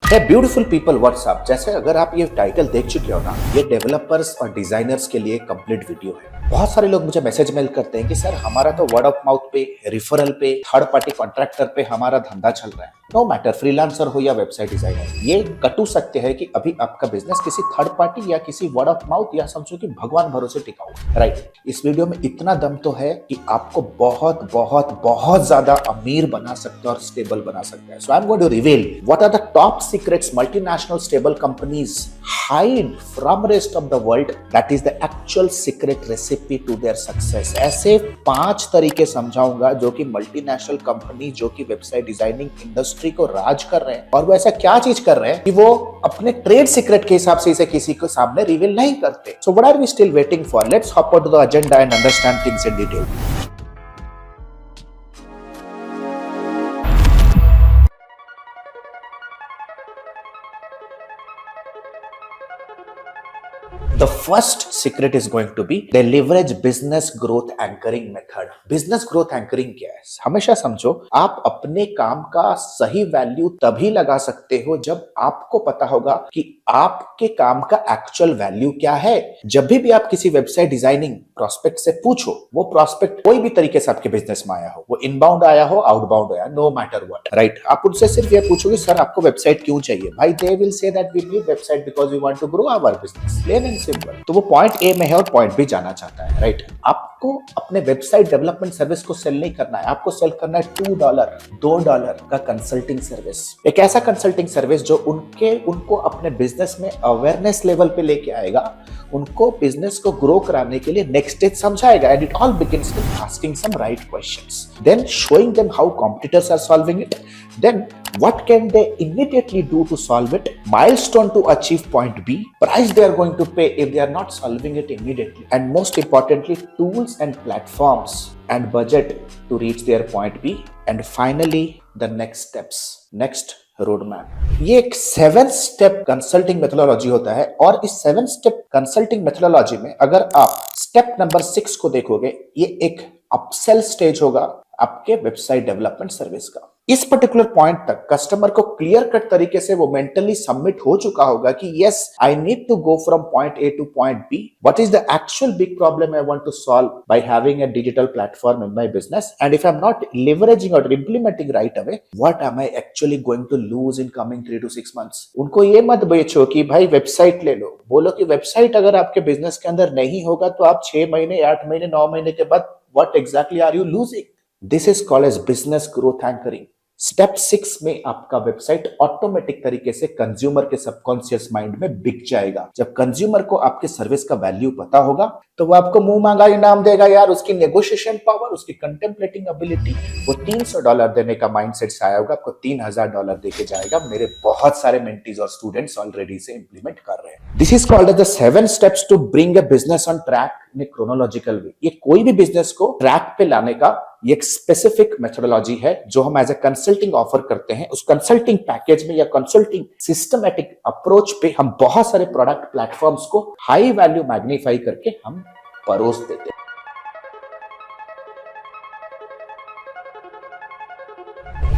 है beautiful people WhatsApp. जैसे अगर आप ये टाइटल देख चुके हो ना, ये डेवलपर्स और डिजाइनर्स के लिए कंप्लीट वीडियो है। बहुत सारे लोग मुझे मैसेज मेल करते हैं कि सर हमारा तो वर्ड ऑफ माउथ पे, रिफरल पे, थर्ड पार्टी कॉन्ट्रैक्टर पे हमारा धंधा चल रहा है। नो मैटर फ्रीलांसर हो या वेबसाइट डिजाइनर, ये कटु सत्य है कि अभी आपका बिजनेस किसी थर्ड पार्टी या किसी वर्ड ऑफ माउथ या समझो कि भगवान भरोसे टिका हुआ। राइट, इस वीडियो में इतना दम तो है कि आपको बहुत बहुत बहुत ज्यादा अमीर बना सकते हैं और स्टेबल बना सकते हैं। So I am going to reveal what are the top secrets multinational stable companies hide from rest of the world, that is the actual secret recipe to their success. ऐसे 5 तरीके समझाऊंगा जो कि मल्टीनेशनल कंपनी, जो कि website designing industry को राज कर रहे हैं, और वो ऐसा क्या चीज कर रहे हैं कि वो अपने ट्रेड सीक्रेट के हिसाब से इसे किसी को सामने रिवील नहीं करते। So what are we still waiting for? Let's hop on to the agenda and understand things in detail. The first secret is going to be they leverage business growth anchoring method. Business growth anchoring क्या है? हमेशा समझो, आप अपने काम का सही value तभी लगा सकते हो जब आपको पता होगा कि आपके काम का एक्चुअल वैल्यू क्या है। जब भी आप किसी वेबसाइट डिजाइनिंग प्रोस्पेक्ट से पूछो, वो प्रोस्पेक्ट कोई भी तरीके से आपके बिजनेस में आया हो, वो इनबाउंड आया हो, आउटबाउंड आया, नो मैटर व्हाट, राइट, आप उनसे सिर्फ ये पूछोगे सर आपको वेबसाइट क्यों चाहिए? भाई they will say that we need website because we want to grow our business, plain and simple. तो वो पॉइंट ए में है और पॉइंट बी जाना चाहता है, राइट। आपको अपने वेबसाइट डेवलपमेंट सर्विस को सेल नहीं करना है, आपको सेल करना है $2 $2 का कंसल्टिंग सर्विस। एक ऐसा कंसल्टिंग सर्विस जो उनको अपने बिजनेस में अवेयरनेस लेवल पे लेके आएगा, उनको बिजनेस को ग्रो कराने के लिए नेक्स्ट स्टेज समझाएगा। And it all begins with asking some right questions, then showing them how competitors are solving it, then what can they immediately do to solve it, milestone to achieve point B, price they are going to pay if they are not solving it immediately, and most importantly tools and platforms and budget to reach their point B, and finally the next steps, next road map. ये एक 7 step consulting methodology होता है, और इस 7 step consulting methodology में अगर आप step number 6 को देखोगे, ये एक अपसेल स्टेज होगा आपके वेबसाइट डेवलपमेंट सर्विस का। इस पर्टिकुलर पॉइंट तक कस्टमर को क्लियर कट तरीके से वो मेंटली सबमिट हो चुका होगा कि yes I need to go from point A to point B, what is the actual big problem I want to solve by having a digital platform in my business, and if I am not leveraging और implementing right away, what am I actually going to lose in coming 3 to 6 months। उनको ये मत बेचो कि भाई website ले लो, बोलो कि वेबसाइट अगर आपके बिजनेस के अंदर नहीं होगा तो आप 6 महीने 8 महीने 9 महीने के बाद what exactly are you losing. This is called as business growth anchoring. Step 6 में आपका वेबसाइट ऑटोमेटिक तरीके से कंज्यूमर के सबकॉन्शियस माइंड में बिक जाएगा। जब कंज्यूमर को आपके सर्विस का वैल्यू पता होगा तो वो आपको मुंह मांगा इनाम देगा यार। उसकी नेगोशिएशन पावर, उसकी कंटेम्पलेटिंग एबिलिटी, वो $300 देने का माइंडसेट से आया होगा, आपको $3000 देके जाएगा। मेरे बहुत सारे मेंटीज और स्टूडेंट्स ऑलरेडी से इंप्लीमेंट कर रहे हैं। This is called the 7 steps to bring a business on track in chronological way. ये कोई भी बिजनेस को ट्रैक पे लाने का ये एक स्पेसिफिक मेथोडोलॉजी है जो हम एज ए कंसल्टिंग ऑफर करते हैं। उस कंसल्टिंग पैकेज में या कंसल्टिंग सिस्टमैटिक अप्रोच पे हम बहुत सारे प्रोडक्ट प्लेटफॉर्म्स को हाई वैल्यू मैग्नीफाई करके हम परोस देते हैं।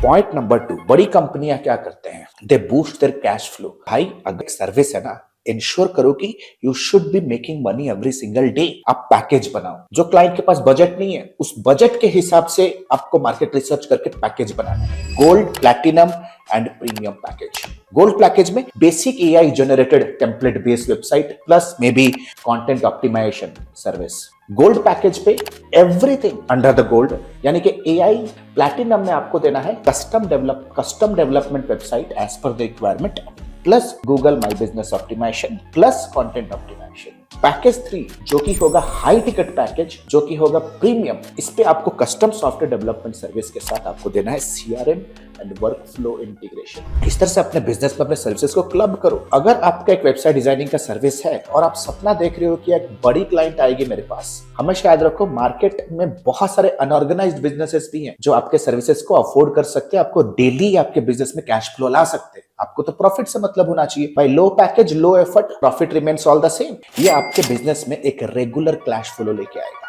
पॉइंट नंबर 2, बड़ी कंपनियां क्या करते हैं? दे बूस्ट देयर कैश फ्लो। भाई अगर सर्विस है ना, इंश्योर करो कि you should be making money every single day. आप पैकेज बनाओ, जो क्लाइंट के पास बजट नहीं है उस बजट के हिसाब से आपको मार्केट रिसर्च करके पैकेज बनाना है। Gold, platinum and premium package. Gold package में basic AI generated template based website plus maybe content optimisation service. Gold package पे एवरीथिंग अंडर द गोल्ड, यानी कि एआई। प्लैटिनम में आपको देना है custom development website as per the requirement plus Google my business optimisation plus content optimisation. Package 3 जो कि होगा हाई टिकट पैकेज, जो कि होगा प्रीमियम, इस पे आपको कस्टम सॉफ्टवेयर डेवलपमेंट सर्विस के साथ आपको देना है CRM and work flow integration. इस तरह से अपने बिजनेस में अपने सर्विसेज को क्लब करो। अगर आपका एक वेबसाइट डिजाइनिंग का सर्विस है और आप सपना देख रहे हो कि एक बड़ी क्लाइंट आएगी मेरे पास, हमेशा याद रखो मार्केट में बहुत सारे अनऑर्गेनाइज्ड बिजनेसेस भी हैं जो आपके सर्विसेज को अफोर्ड कर सकते हैं, आपको डेली आपके बिजनेस में कैश फ्लो ला सकते हैं। आपको तो प्रॉफिट से मतलब होना चाहिए भाई। Low package low effort, profit remains all the same. ये आपके बिजनेस में एक रेगुलर कैश फ्लो लेके आएगा।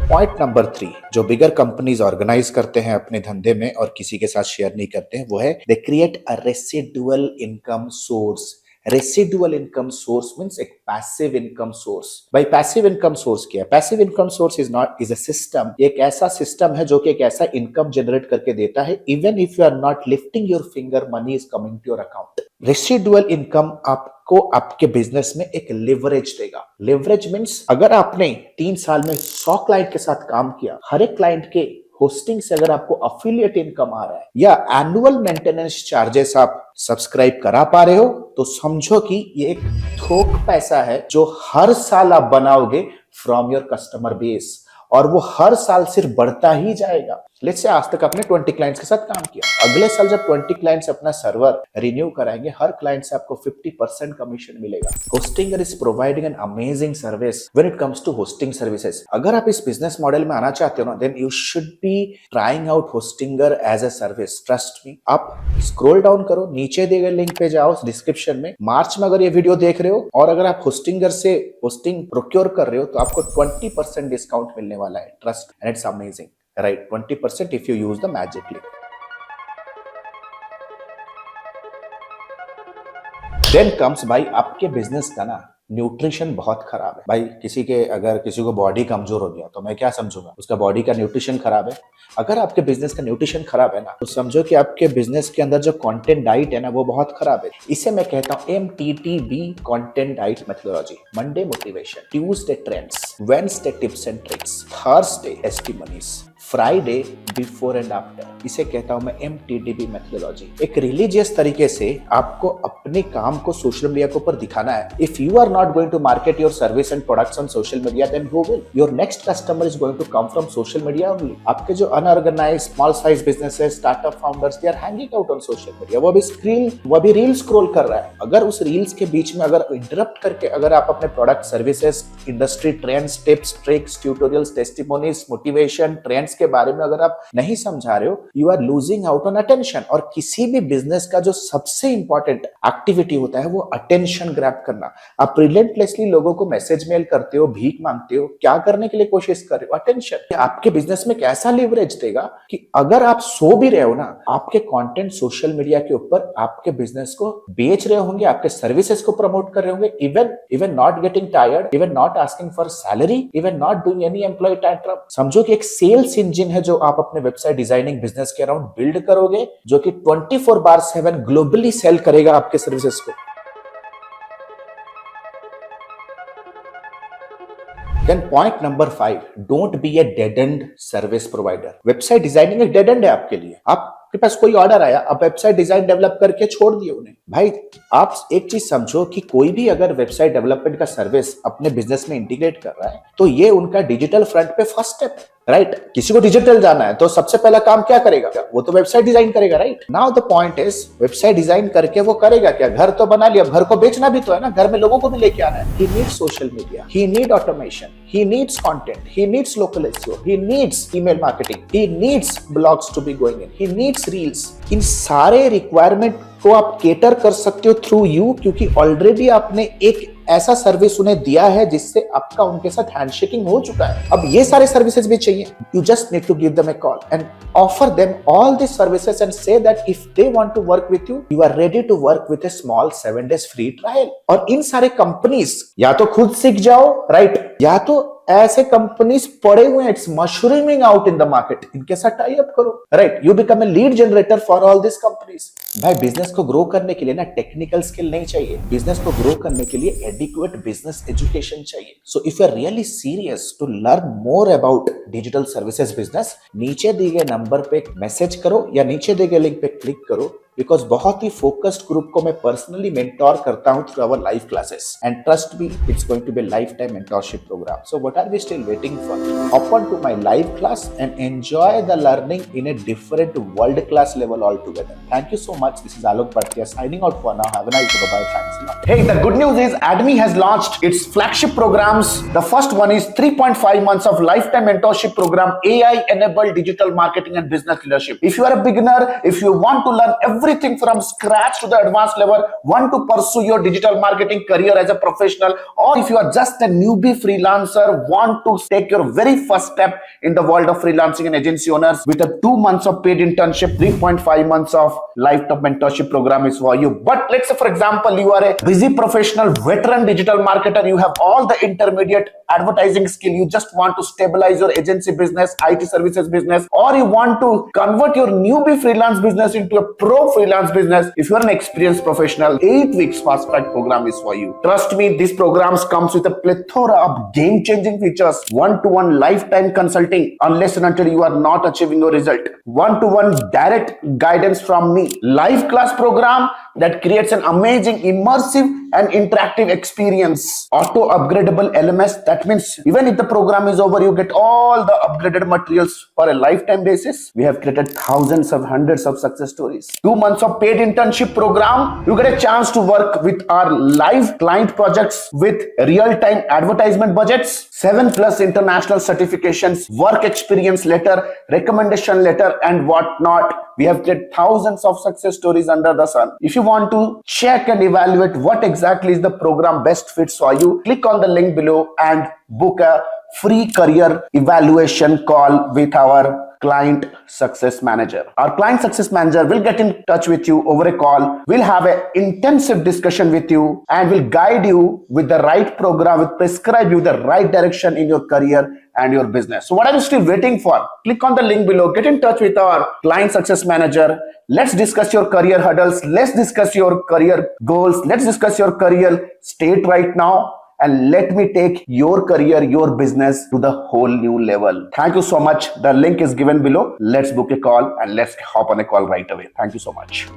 पॉइंट नंबर 3 जो बिगर कंपनीज ऑर्गेनाइज करते हैं अपने धंधे में और किसी के साथ शेयर नहीं करते हैं, वो है they create a residual income source. Residual income source means एक पैसिव इनकम सोर्स। भाई पैसिव इनकम सोर्स क्या है? Passive income source is a system, एक ऐसा सिस्टम है जो कि एक ऐसा इनकम जनरेट करके देता है even if you are not lifting your finger, money is coming to your account. Residual income आपको आपके बिजनेस में एक लिवरेज देगा। लिवरेज मींस अगर आपने 3 साल में 100 क्लाइंट के साथ काम किया, हर एक क्लाइंट के होस्टिंग से अगर आपको अफिलिएट इनकम आ रहा है या एनुअल मेंटेनेंस चार्जेस आप सब्सक्राइब करा पा रहे हो, तो समझो कि ये एक थोक पैसा है जो हर साल आप बनाओगे फ्रॉम योर कस्टमर बेस, और वो हर साल सिर्फ बढ़ता ही जाएगा। लेट्स से आज तक आपने 20 क्लाइंट्स के साथ काम किया, अगले साल जब 20 क्लाइंट्स अपना सर्वर रिन्यू कराएंगे, हर क्लाइंट से आपको 50% कमीशन मिलेगा। Hostinger is providing an amazing service when it comes to hosting services. अगर आप इस बिजनेस मॉडल में आना चाहते हो ना, then you should be trying out Hostinger as a service. Trust me. आप स्क्रॉल डाउन करो, नीचे दिए गए लिंक पे जाओ डिस्क्रिप्शन में। मार्च में अगर ये वीडियो देख रहे हो और अगर आप होस्टिंगर से होस्टिंग प्रोक्योर कर रहे हो, तो आपको 20% डिस्काउंट मिलने वाला है। Trust, and it's amazing, right? 20% if you use the magic link. Then comes भाई आपके बिजनेस का ना न्यूट्रिशन बहुत खराब है। भाई अगर किसी को बॉडी कमजोर हो गया तो मैं क्या समझूंगा? उसका बॉडी का न्यूट्रिशन खराब है। अगर आपके बिजनेस का न्यूट्रिशन खराब है ना, तो समझो कि आपके बिजनेस के अंदर जो कंटेंट डाइट है ना, वो बहुत खराब है। इसे मैं कहता हूं MTTB, content diet methodology. Monday motivation, Tuesday trends, Wednesday tips and tricks, Thursday testimonies, Friday before and after. इसे कहता हूं मैं MTTB मेथोडोलॉजी। एक रिलीजियस तरीके से आपको अपने काम को सोशल मीडिया के ऊपर दिखाना है। If you are not going to market your service and products on social media, then who will? Your next customer is going to come from social media only. आपके जो unorganized small size businesses, startup founders, they are hanging out on social media. वो भी reel scroll कर रहा है। अगर उस reels के बीच में अगर इंटरप्ट करके अगर आप अपने product, services, industry trends, tips, tricks, tutorials, testimonies, motivation, trends के बारे में अगर आप नहीं समझा रहे हो, you are losing out on attention. और किसी भी बिजनेस का जो सबसे इंपॉर्टेंट एक्टिविटी होता है वो अटेंशन ग्रैब करना। आप रिलेंटलेसली लोगों को मैसेज मेल करते हो, भीख मांगते हो, क्या करने के लिए कोशिश कर रहे हो? अटेंशन। आपके बिजनेस में कैसा लिवरेज देगा कि अगर आप सो भी रहे हो ना, आपके कंटेंट सोशल मीडिया के ऊपर आपके बिजनेस को बेच रहे होंगे, आपके सर्विसेज को प्रमोट कर रहे होंगे, even not getting tired, even not asking for salary, even not doing any employ tantrum. समझो कि एक सेल्स इंजन है जो आप अपने वेबसाइट डिजाइनिंग बिजनेस के अराउंड बिल्ड करोगे, जो कि 24/7 ग्लोबली सेल करेगा आपके सर्विसेज को। Then point number 5, don't be a dead end service provider. Website designing एक डेड एंड है आपके लिए। आपके पास कोई ऑर्डर आया, आप वेबसाइट डिजाइन डेवलप करके छोड़ दिए उन्हें। भाई आप एक चीज समझो कि कोई भी अगर वेबसाइट डेवलपमेंट का सर्विस अपने बिजनेस में इंटीग्रेट कर रहा है, तो ये उनका डिजिटल फ्रंट पे फर्स्ट स्टेप है, राइट? किसी को डिजिटल जाना है तो सबसे पहला काम क्या करेगा? वो तो वेबसाइट डिजाइन करेगा, right? Now the point is, website design करके वो करेगा क्या? घर तो बना लिया, घर को बेचना भी तो है ना, घर में लोगों को भी लेके आना है। He needs social media, he need automation, he needs content, he needs local SEO, he needs email marketing, he needs blogs to be going in, he needs reels। इन सारे रिक्वायरमेंट को आप केटर कर सकते हो थ्रू यू, क्योंकि already आपने एक ऐसा सर्विस उन्हें दिया है जिससे आपका उनके साथ हैंडशेकिंग हो चुका है। अब ये सारे सर्विसेज भी चाहिए, you just need to give them a call and offer them all this services and say that if they want to work with you, you are ready to work with a small 7 days free trial. और इन सारे companies या तो खुद सीख जाओ, right, या तो ऐसे कंपनीज पड़े हुए हैं, it's mushrooming out in the market, इनके साथ टाई अप करो, right? You become a lead generator for all this companies. भाई बिजनेस को ग्रो करने के लिए ना टेक्निकल स्किल नहीं चाहिए, बिजनेस को ग्रो करने के लिए एडिक्वेट बिजनेस एजुकेशन चाहिए। So if you are really serious to learn more about digital services business, नीचे दिए गए नंबर पे मैसेज करो या नीचे दिए गए लिंक पे क्लिक करो, बिकॉज बहुत ही फोकस्ड ग्रुप को मैं पर्सनली मेंटोर करता हूं through our live classes, and trust me, it's going to be life time mentorship program. So what are we still waiting for? Hop on to my live class and enjoy the learning in a different world class level altogether. Thank you so much. This is Alok Bhatia signing out for now. Have a nice day. Bye. Thanks a lot. Hey, the good news is ADMI has launched its flagship programs. The first one is 3.5 months of lifetime mentorship program, AI enabled digital marketing and business leadership. If you are a beginner, if you want to learn everything everything from scratch to the advanced level. Want to pursue your digital marketing career as a professional, or if you are just a newbie freelancer, want to take your very first step in the world of freelancing and agency owners with a 2 months of paid internship, 3.5 months of lifetime mentorship program is for you. But let's say, for example, you are a busy professional, veteran digital marketer, you have all the intermediate advertising skill, you just want to stabilize your agency business, IT services business, or you want to convert your newbie freelance business into a pro freelance business. If you are an experienced professional, 8 weeks fast track program is for you. Trust me, these programs comes with a plethora of game-changing features, one-to-one lifetime consulting unless and until you are not achieving your result, one-to-one direct guidance from me, live class program that creates an amazing immersive and interactive experience, auto upgradable LMS. That means even if the program is over, you get all the upgraded materials for a lifetime basis. We have created thousands of hundreds of success stories. 2 months of paid internship program, you get a chance to work with our live client projects with real-time advertisement budgets, 7+ international certifications, work experience letter, recommendation letter, and whatnot. We have created thousands of success stories under the sun. If you want to check and evaluate what exactly is the program best fits for you, click on the link below and book a free career evaluation call with our client success manager. Our client success manager will get in touch with you over a call. We'll have an intensive discussion with you and will guide you with the right program, will prescribe you the right direction in your career and your business. So what are you still waiting for? Click on the link below, get in touch with our client success manager. Let's discuss your career hurdles. Let's discuss your career goals. Let's discuss your career state right now. And let me take your career, your business to the whole new level. Thank you so much. The link is given below. Let's book a call and let's hop on a call right away. Thank you so much.